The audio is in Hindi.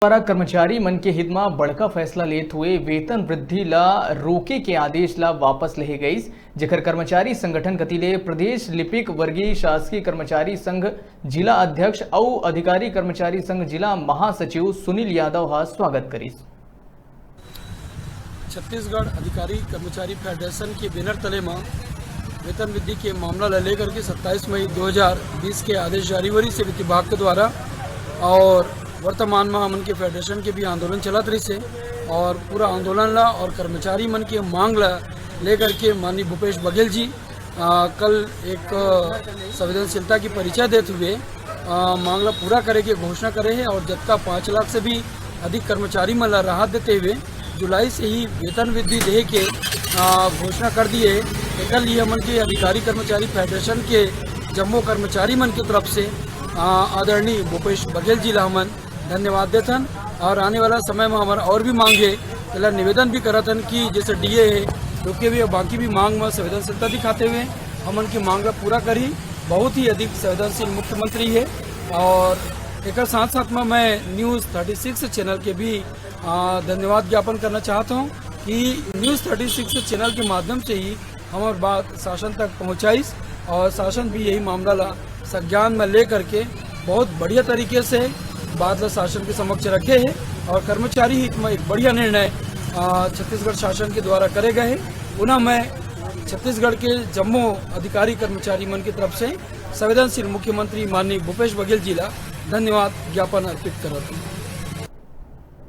द्वारा कर्मचारी मन के हित में बड़का फैसला लेते हुए वेतन वृद्धि ला रोके के आदेश ला वापस ले गई, जेकर कर्मचारी संगठन कतिले प्रदेश लिपिक वर्गीय शासकीय कर्मचारी संघ जिला अध्यक्ष और अधिकारी कर्मचारी संघ जिला महासचिव सुनील यादव हा स्वागत करी। छत्तीसगढ़ अधिकारी कर्मचारी फेडरेशन के बैनर तले में वेतन वृद्धि के मामला ला लेकर के 27 मई 2020 के आदेश जारी वरी से वित्त विभाग के द्वारा और वर्तमान में हमन के फेडरेशन के भी आंदोलन चलत रही से और पूरा आंदोलन ला और कर्मचारी मन के मांग ला लेकर के माननीय भूपेश बघेल जी कल एक संवेदनशीलता की परिचय देते हुए मांग ला पूरा करे के घोषणा करे है और जब का 5 लाख से भी अधिक कर्मचारी मन ला राहत देते हुए जुलाई से ही वेतन वृद्धि दे के घोषणा कर दिए। एक लिए हमन के अधिकारी कर्मचारी फेडरेशन के जम्मो कर्मचारी मन की तरफ से आदरणीय भूपेश बघेल जी ला हमन धन्यवाद देथन और आने वाला समय में हमारा और भी मांग है तो निवेदन भी करतन कि जैसे डीए है रुके भी और बाकी भी मांग में संवेदनशीलता दिखाते हुए हमन की मांग का पूरा करी। बहुत ही अधिक संवेदनशील मुख्यमंत्री है और एक साथ साथ में मैं न्यूज़ 36 चैनल के भी धन्यवाद ज्ञापन करना चाहता हूँ कि न्यूज़ 36 चैनल के माध्यम से ही हमारी बात शासन तक पहुँचाई और शासन भी यही मामला ला संज्ञान में ले करके बहुत बढ़िया तरीके से बात ला शासन के समक्ष रखे हैं और कर्मचारी हित में एक बढ़िया निर्णय छत्तीसगढ़ शासन के द्वारा करे गए हैं। पुनः मैं छत्तीसगढ़ के जम्मू अधिकारी कर्मचारी मन की तरफ से संवेदनशील मुख्यमंत्री माननीय भूपेश बघेल जी ला धन्यवाद ज्ञापन अर्पित करता हूँ।